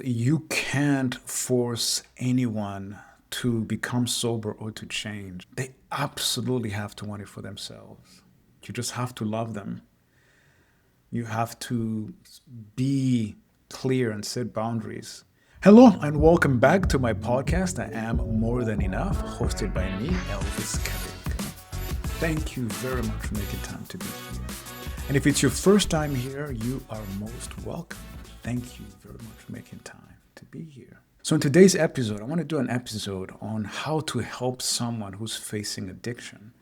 You can't force anyone to become sober or to change. They absolutely have to want it for themselves. You just have to love them. You have to be clear and set boundaries. Hello and welcome back to my podcast. I am More Than Enough, hosted by me, Elvis Kavik. Thank you very much for making time to be here. And if it's your first time here, you are most welcome. Thank you very much for making time to be here. So, in today's episode, I want to do an episode on how to help someone who's facing addiction,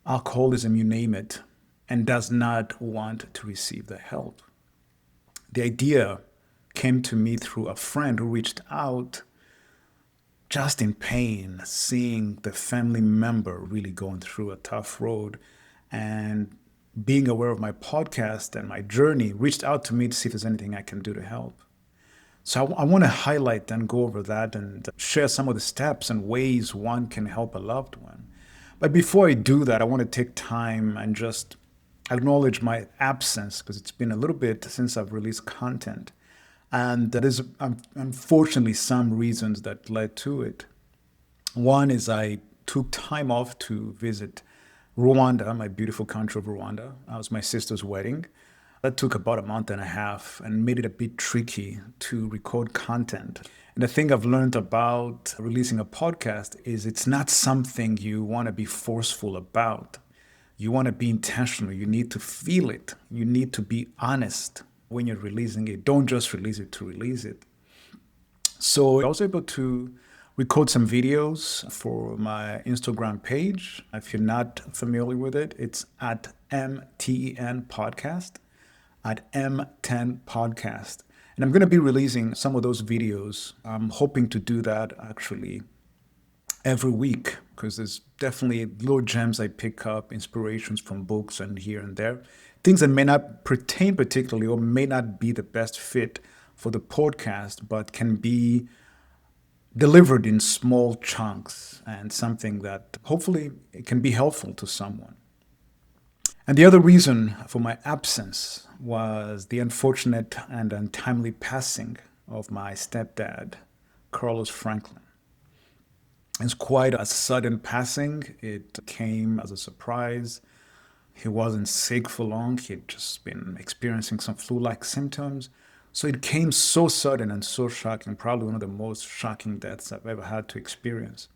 alcoholism, you name it, and does not want to receive the help. The idea came to me through a friend who reached out just in pain, seeing the family member really going through a tough road, and being aware of my podcast and my journey, reached out to me to see if there's anything I can do to help. So I want to highlight and go over that and share some of the steps and ways one can help a loved one. But before I do that, I want to take time and just acknowledge my absence because it's been a little bit since I've released content. And there's unfortunately some reasons that led to it. One is I took time off to visit Rwanda, my beautiful country of Rwanda. It was my sister's wedding. That took about a month and a half and made it a bit tricky to record content. And the thing I've learned about releasing a podcast is it's not something you want to be forceful about. You want to be intentional. You need to feel it. You need to be honest when you're releasing it. Don't just release it to release it. So I was able to record some videos for my Instagram page. If you're not familiar with it, it's at MTEN Podcast, at M10 Podcast. And I'm going to be releasing some of those videos. I'm hoping to do that actually every week because there's definitely little gems I pick up, inspirations from books and here and there. Things that may not pertain particularly or may not be the best fit for the podcast, but can be delivered in small chunks and something that hopefully it can be helpful to someone. And the other reason for my absence was the unfortunate and untimely passing of my stepdad, Carlos Franklin. It's quite a sudden passing. It came as a surprise. He wasn't sick for long. He'd just been experiencing some flu-like symptoms. So it came so sudden and so shocking, probably one of the most shocking deaths I've ever had to experience.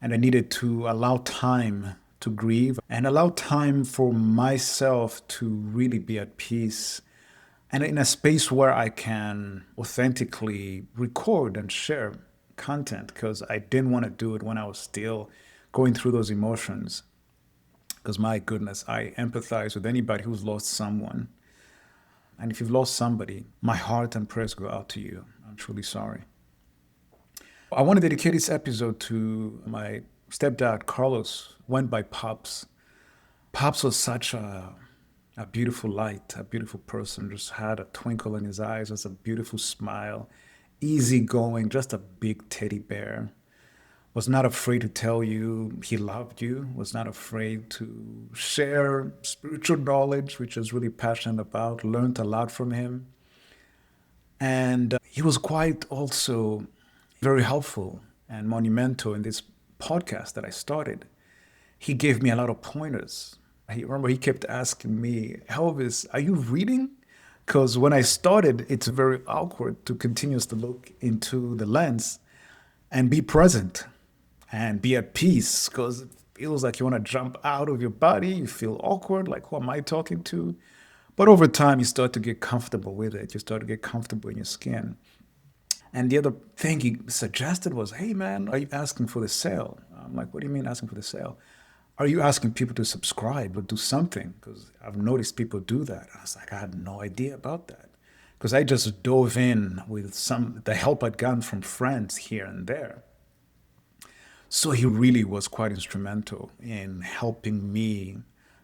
And I needed to allow time to grieve and allow time for myself to really be at peace and in a space where I can authentically record and share content because I didn't want to do it when I was still going through those emotions. Because my goodness, I empathize with anybody who's lost someone. And if you've lost somebody, my heart and prayers go out to you. I'm truly sorry. I want to dedicate this episode to my stepdad, Carlos, went by Pops. Pops was such a beautiful light, a beautiful person, just had a twinkle in his eyes, just a beautiful smile, easygoing, just a big teddy bear. Was not afraid to tell you he loved you, was not afraid to share spiritual knowledge, which I was really passionate about, learned a lot from him. And he was quite also very helpful and monumental in this podcast that I started. He gave me a lot of pointers. Remember, he kept asking me, Elvis, are you reading? Because when I started, it's very awkward to continuously look into the lens and be present and be at peace because it feels like you want to jump out of your body. You feel awkward, like, who am I talking to? But over time, you start to get comfortable with it. You start to get comfortable in your skin. And the other thing he suggested was, hey, man, are you asking for the sale? I'm like, what do you mean asking for the sale? Are you asking people to subscribe or do something? Because I've noticed people do that. I was like, I had no idea about that. Because I just dove in with the help I'd gotten from friends here and there. So he really was quite instrumental in helping me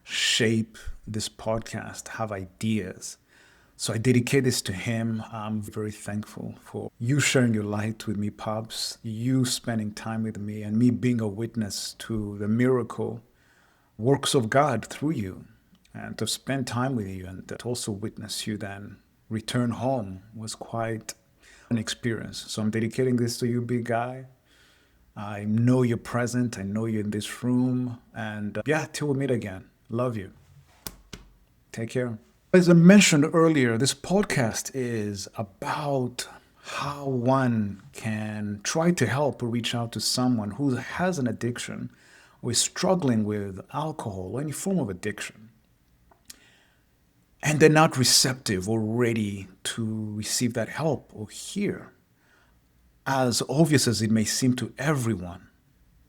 shape this podcast, have ideas. So I dedicate this to him. I'm very thankful for you sharing your light with me, Pops, you spending time with me, and me being a witness to the miracle works of God through you. And to spend time with you and to also witness you then return home was quite an experience. So I'm dedicating this to you, big guy. I know you're present. I know you're in this room. And yeah, till we meet again. Love you. Take care. As I mentioned earlier, this podcast is about how one can try to help or reach out to someone who has an addiction or is struggling with alcohol or any form of addiction. And they're not receptive or ready to receive that help or hear. As obvious as it may seem to everyone,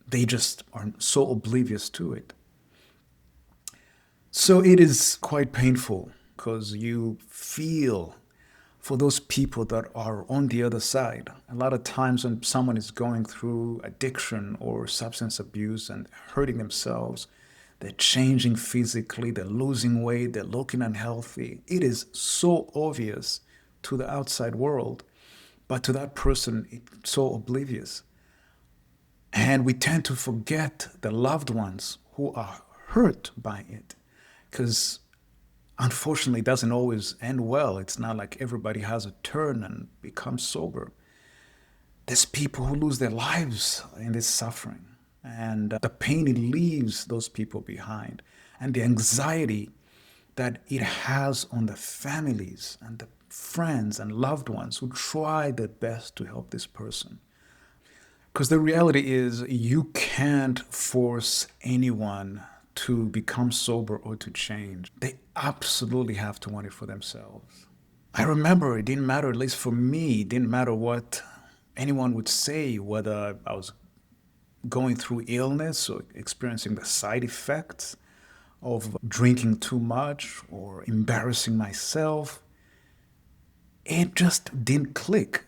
they just are so oblivious to it. So it is quite painful because you feel for those people that are on the other side. A lot of times when someone is going through addiction or substance abuse and hurting themselves, they're changing physically, they're losing weight, they're looking unhealthy. It is so obvious to the outside world, but to that person, it's so oblivious. And we tend to forget the loved ones who are hurt by it, because unfortunately it doesn't always end well. It's not like everybody has a turn and becomes sober. There's people who lose their lives in this suffering, and the pain it leaves those people behind, and the anxiety that it has on the families and the friends and loved ones who try their best to help this person. Because the reality is, you can't force anyone to become sober or to change. They absolutely have to want it for themselves. I remember it didn't matter, at least for me, it didn't matter what anyone would say, whether I was going through illness or experiencing the side effects of drinking too much or embarrassing myself. It just didn't click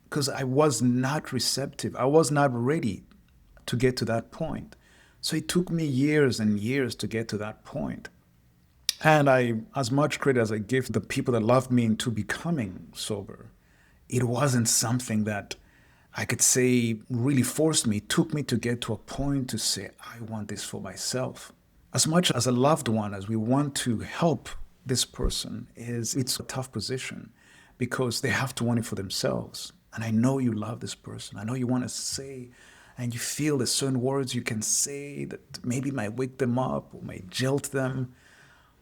because I was not receptive. I was not ready to get to that point. So it took me years and years to get to that point. And as much credit as I give the people that loved me into becoming sober, it wasn't something that I could say really forced me. It took me to get to a point to say, I want this for myself. As much as a loved one, as we want to help this person, it's a tough position because they have to want it for themselves. And I know you love this person. I know you want to say, and you feel there's certain words you can say that maybe might wake them up or might jilt them,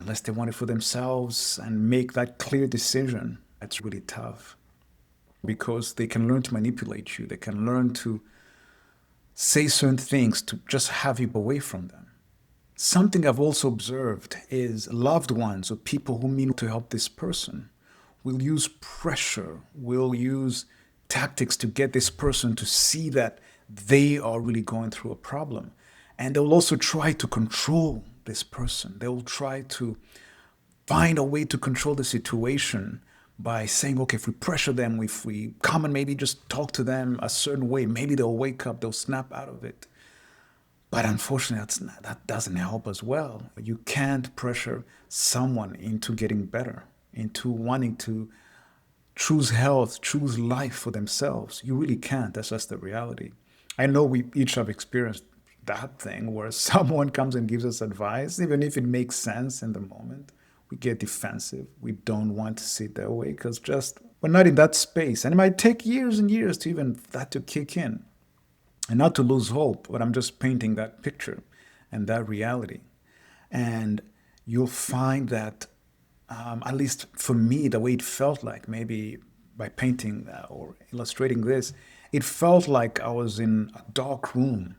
unless they want it for themselves and make that clear decision. That's really tough because they can learn to manipulate you. They can learn to say certain things to just have you away from them. Something I've also observed is loved ones or people who mean to help this person will use pressure, will use tactics to get this person to see that they are really going through a problem. And they'll also try to control this person. They'll try to find a way to control the situation by saying, okay, if we pressure them, if we come and maybe just talk to them a certain way, maybe they'll wake up, they'll snap out of it. But unfortunately, that doesn't help as well. You can't pressure someone into getting better, into wanting to choose health, choose life for themselves. You really can't. That's just the reality. I know we each have experienced that thing where someone comes and gives us advice, even if it makes sense in the moment. We get defensive. We don't want to sit that way because just we're not in that space. And it might take years and years to even that to kick in. And not to lose hope, but I'm just painting that picture and that reality. And you'll find that, at least for me, the way it felt like, maybe by painting or illustrating this, it felt like I was in a dark room.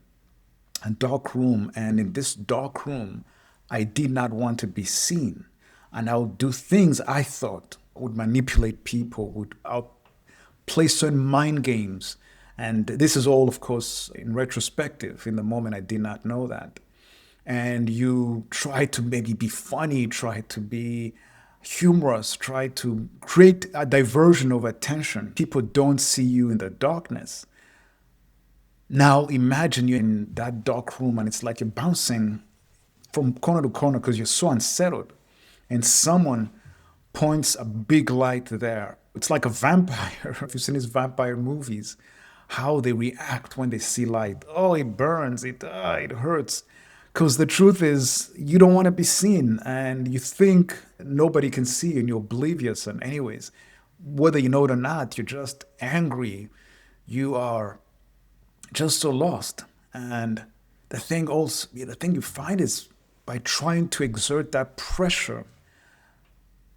And in this dark room, I did not want to be seen. And I would do things I thought would manipulate people, I'll play certain mind games. And this is all, of course, in retrospective. In the moment, I did not know that. And you try to maybe be funny, try to be humorous, try to create a diversion of attention. People don't see you in the darkness. Now imagine you're in that dark room and it's like you're bouncing from corner to corner because you're so unsettled. And someone points a big light there. It's like a vampire. If you've seen these vampire movies, how they react when they see light. Oh, it burns, it hurts. Because the truth is, you don't want to be seen and you think nobody can see and you're oblivious. And anyways, whether you know it or not, you're just angry. You are just so lost. And the thing you find is by trying to exert that pressure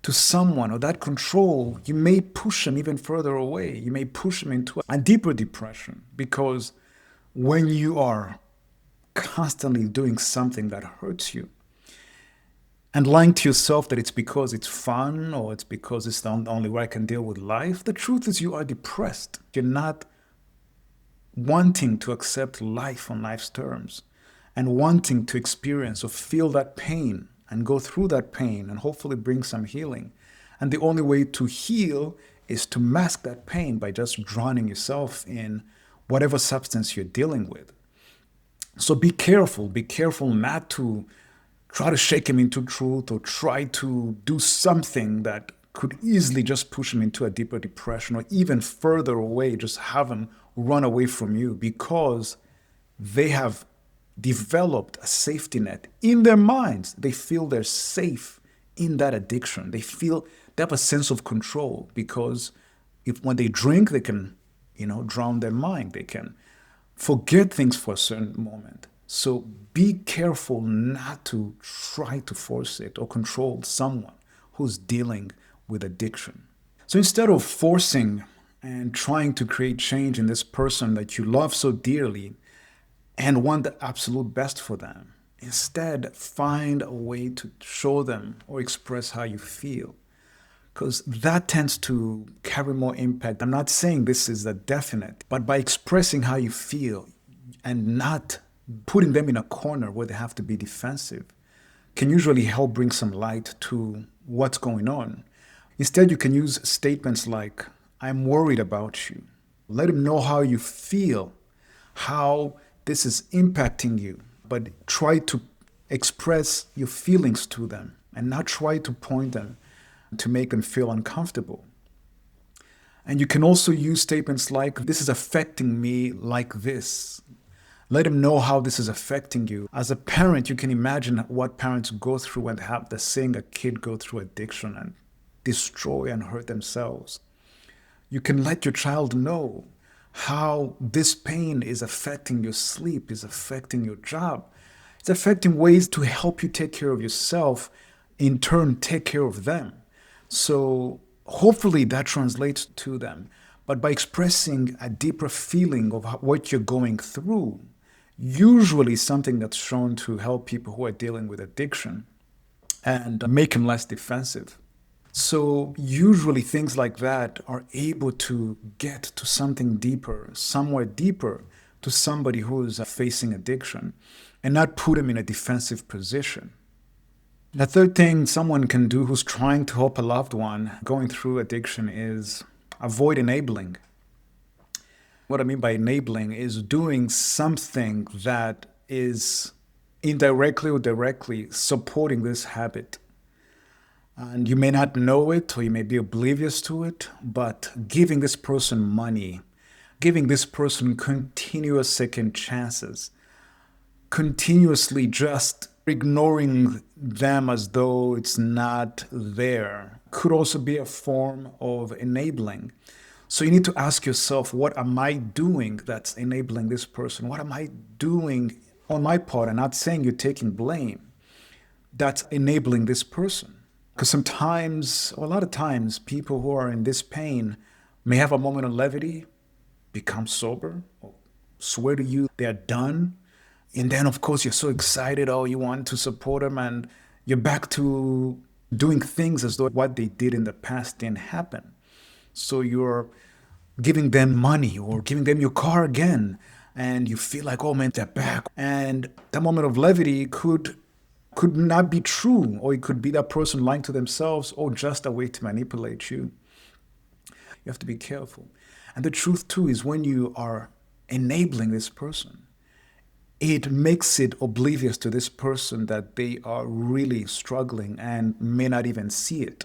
to someone or that control, you may push them even further away. You may push them into a deeper depression because when you are constantly doing something that hurts you and lying to yourself that it's because it's fun or it's because it's the only way I can deal with life, the truth is you are depressed. You're not wanting to accept life on life's terms and wanting to experience or feel that pain and go through that pain and hopefully bring some healing. And the only way to heal is to mask that pain by just drowning yourself in whatever substance you're dealing with. So be careful. Be careful not to try to shake him into truth or try to do something that could easily just push him into a deeper depression or even further away, just have him run away from you because they have developed a safety net in their minds. They feel they're safe in that addiction. They have a sense of control because if when they drink, they can, drown their mind. They can forget things for a certain moment. So be careful not to try to force it or control someone who's dealing with addiction. So instead of forcing and trying to create change in this person that you love so dearly and want the absolute best for them, instead find a way to show them or express how you feel, because that tends to carry more impact. I'm not saying this is a definite, but by expressing how you feel and not putting them in a corner where they have to be defensive can usually help bring some light to what's going on. Instead, you can use statements like, I'm worried about you. Let them know how you feel, how this is impacting you, but try to express your feelings to them and not try to point them to make them feel uncomfortable. And you can also use statements like, this is affecting me like this. Let them know how this is affecting you. As a parent, you can imagine what parents go through when they have the seeing a kid go through addiction and destroy and hurt themselves. You can let your child know how this pain is affecting your sleep, is affecting your job. It's affecting ways to help you take care of yourself, in turn, take care of them. So hopefully that translates to them. But by expressing a deeper feeling of what you're going through, usually something that's shown to help people who are dealing with addiction and make them less defensive. So usually things like that are able to get to something deeper, somewhere deeper to somebody who is facing addiction and not put them in a defensive position. The third thing someone can do who's trying to help a loved one going through addiction is avoid enabling. What I mean by enabling is doing something that is indirectly or directly supporting this habit. And you may not know it or you may be oblivious to it, but giving this person money, giving this person continuous second chances, continuously just ignoring them as though it's not there could also be a form of enabling. So you need to ask yourself, what am I doing that's enabling this person? What am I doing on my part? I'm not saying you're taking blame. That's enabling this person. Because sometimes, or a lot of times, people who are in this pain may have a moment of levity, become sober, or swear to you they're done. And then, of course, you're so excited, you want to support them, and you're back to doing things as though what they did in the past didn't happen. So you're giving them money or giving them your car again, and you feel like, oh man, they're back. And that moment of levity could not be true, or it could be that person lying to themselves or just a way to manipulate you. You have to be careful. And the truth too is when you are enabling this person, it makes it oblivious to this person that they are really struggling and may not even see it.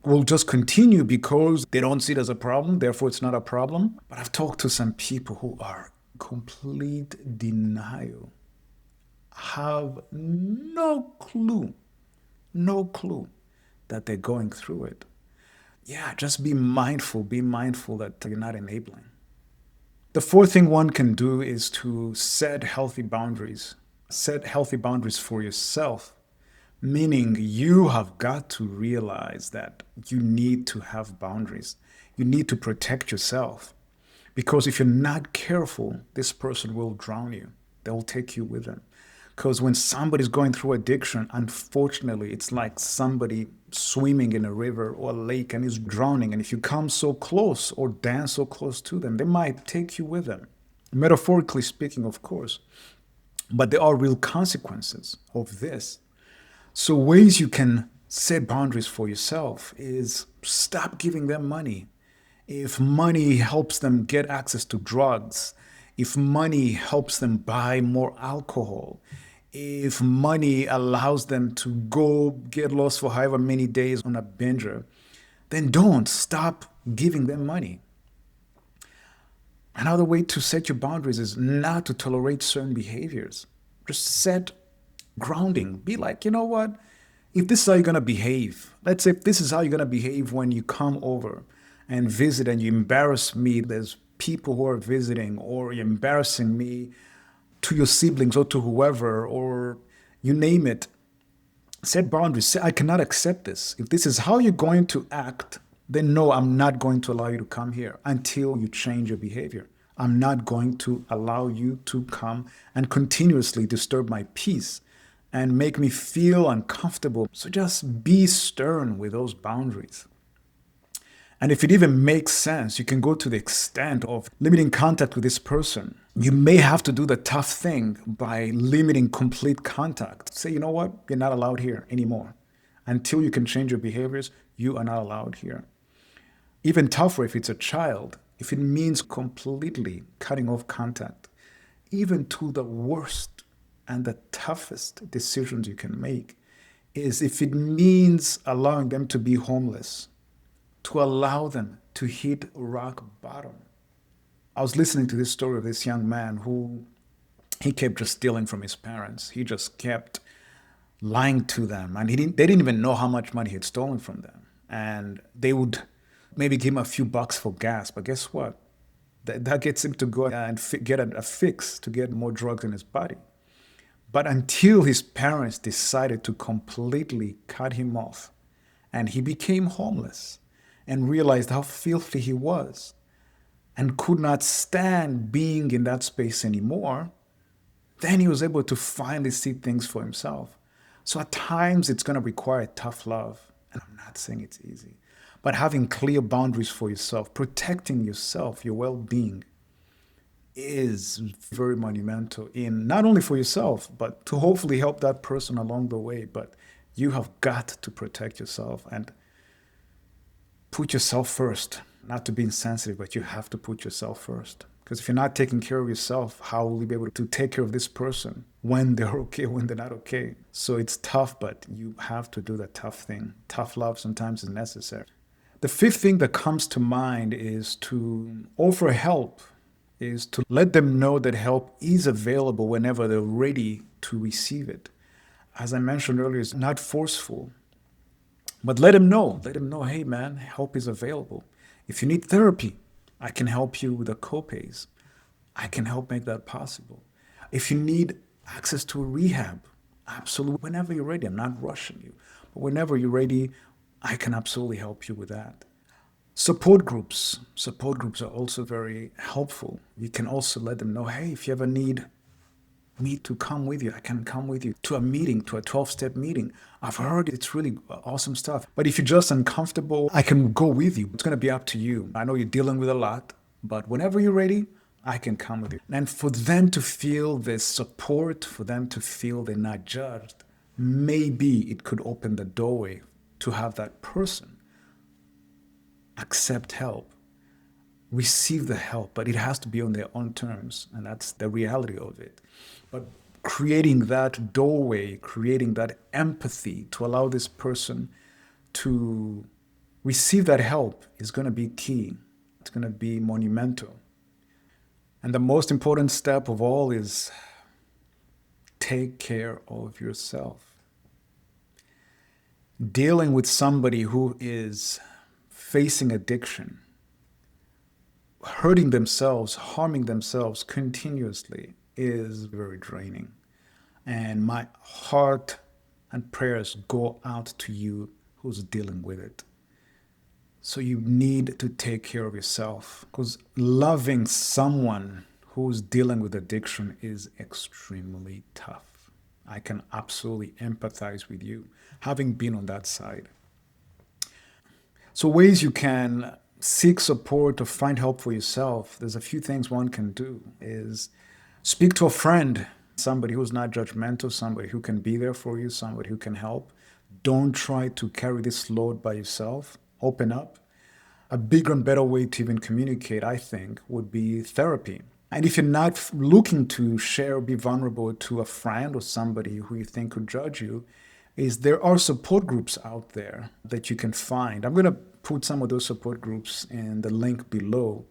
Will just continue because they don't see it as a problem, therefore it's not a problem. But I've talked to some people who are complete denial, have no clue that they're going through it. Yeah, just be mindful. Be mindful that you're not enabling. The fourth thing one can do is to set healthy boundaries. Set healthy boundaries for yourself, meaning you have got to realize that you need to have boundaries. You need to protect yourself. Because if you're not careful, this person will drown you. They'll take you with them. Because when somebody's going through addiction, unfortunately, it's like somebody swimming in a river or a lake and is drowning. And if you come so close or dance so close to them, they might take you with them. Metaphorically speaking, of course. But there are real consequences of this. So, ways you can set boundaries for yourself is stop giving them money. If money helps them get access to drugs, if money helps them buy more alcohol, if money allows them to go get lost for however many days on a binger, then don't stop giving them money. Another way to set your boundaries is not to tolerate certain behaviors. Just set grounding. Be like, you know what? If this is how you're going to behave, let's say if this is how you're going to behave when you come over and visit and you embarrass me, there's people who are visiting, or you're embarrassing me to your siblings or to whoever, or you name it. Set boundaries. Say, I cannot accept this. If this is how you're going to act, then no, I'm not going to allow you to come here until you change your behavior. I'm not going to allow you to come and continuously disturb my peace and make me feel uncomfortable. So just be stern with those boundaries. And if it even makes sense, you can go to the extent of limiting contact with this person. You may have to do the tough thing by limiting complete contact. Say, you know what? You're not allowed here anymore. Until you can change your behaviors, you are not allowed here. Even tougher if it's a child, if it means completely cutting off contact, even to the worst and the toughest decisions you can make, is if it means allowing them to be homeless, to allow them to hit rock bottom. I was listening to this story of this young man who he kept just stealing from his parents. He just kept lying to them, and they didn't even know how much money he had stolen from them. And they would maybe give him a few bucks for gas, but guess what? That gets him to go and get a fix to get more drugs in his body. But until his parents decided to completely cut him off, and he became homeless and realized how filthy he was and could not stand being in that space anymore, then he was able to finally see things for himself. So at times it's going to require tough love. And I'm not saying it's easy, but having clear boundaries for yourself, protecting yourself, your well being, is very monumental in not only for yourself, but to hopefully help that person along the way. But you have got to protect yourself and put yourself first. Not to be insensitive, but you have to put yourself first. Because if you're not taking care of yourself, how will you be able to take care of this person when they're okay, when they're not okay? So it's tough, but you have to do the tough thing. Tough love sometimes is necessary. The fifth thing that comes to mind is to offer help, is to let them know that help is available whenever they're ready to receive it. As I mentioned earlier, it's not forceful, but let them know. Let them know, hey man, help is available. If you need therapy, I can help you with the copays. I can help make that possible. If you need access to a rehab, absolutely. Whenever you're ready, I'm not rushing you, but whenever you're ready, I can absolutely help you with that. Support groups. Support groups are also very helpful. You can also let them know, hey, if you ever need me to come with you, I can come with you to a meeting, to a 12-step meeting. I've heard it's really awesome stuff. But if you're just uncomfortable, I can go with you. It's going to be up to you. I know you're dealing with a lot, but whenever you're ready, I can come with you. And for them to feel this support, for them to feel they're not judged, maybe it could open the doorway to have that person accept help, receive the help, but it has to be on their own terms. And that's the reality of it. But creating that doorway, creating that empathy to allow this person to receive that help is going to be key. It's going to be monumental. And the most important step of all is take care of yourself. Dealing with somebody who is facing addiction, hurting themselves, harming themselves continuously is very draining. And my heart and prayers go out to you who's dealing with it. So you need to take care of yourself, because loving someone who's dealing with addiction is extremely tough. I can absolutely empathize with you, having been on that side. So ways you can seek support or find help for yourself, there's a few things one can do is speak to a friend, somebody who's not judgmental, somebody who can be there for you, somebody who can help. Don't try to carry this load by yourself. Open up. A bigger and better way to even communicate, I think, would be therapy. And if you're not looking to share or be vulnerable to a friend or somebody who you think could judge you, is there are support groups out there that you can find. I'm going to put some of those support groups in the link below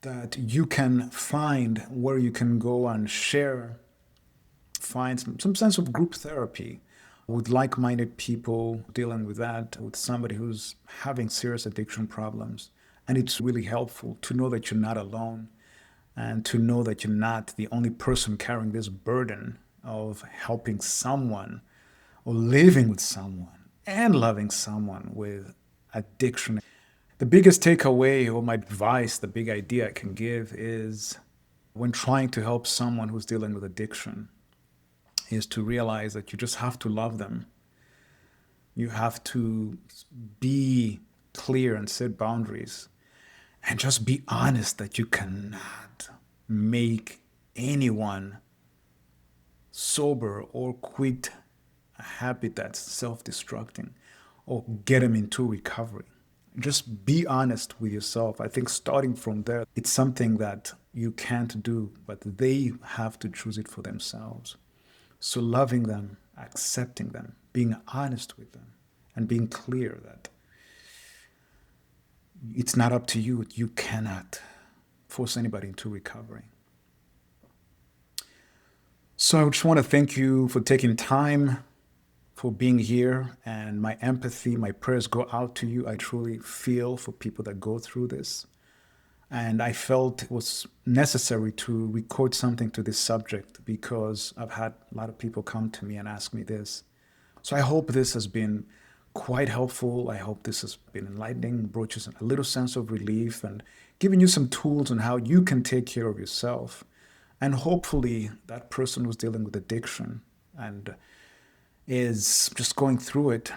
that you can find, where you can go and share, find some sense of group therapy with like-minded people dealing with that, with somebody who's having serious addiction problems. And it's really helpful to know that you're not alone and to know that you're not the only person carrying this burden of helping someone or living with someone and loving someone with addiction. The biggest takeaway or my advice, the big idea I can give is when trying to help someone who's dealing with addiction is to realize that you just have to love them. You have to be clear and set boundaries and just be honest that you cannot make anyone sober or quit a habit that's self-destructing or get them into recovery. Just be honest with yourself. I think starting from there, it's something that you can't do, but they have to choose it for themselves. So loving them, accepting them, being honest with them, and being clear that it's not up to you. You cannot force anybody into recovery. So I just want to thank you for taking time, for being here, and my empathy, my prayers go out to you. I truly feel for people that go through this. And I felt it was necessary to record something to this subject because I've had a lot of people come to me and ask me this. So I hope this has been quite helpful. I hope this has been enlightening, brought you a little sense of relief and given you some tools on how you can take care of yourself. And hopefully that person who's dealing with addiction and is just going through it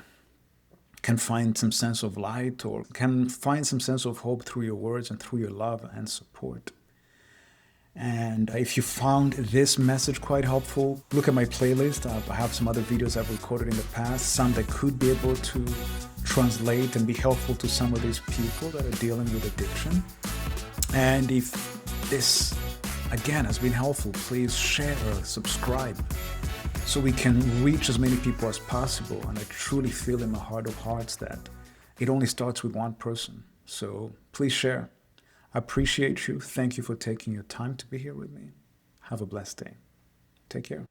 can find some sense of light or can find some sense of hope through your words and through your love and support. And if you found this message quite helpful, look at my playlist. I have some other videos I've recorded in the past, some that could be able to translate and be helpful to some of these people that are dealing with addiction. And if this, again, has been helpful, please share or subscribe so we can reach as many people as possible. And I truly feel in my heart of hearts that it only starts with one person. So please share. I appreciate you. Thank you for taking your time to be here with me. Have a blessed day. Take care.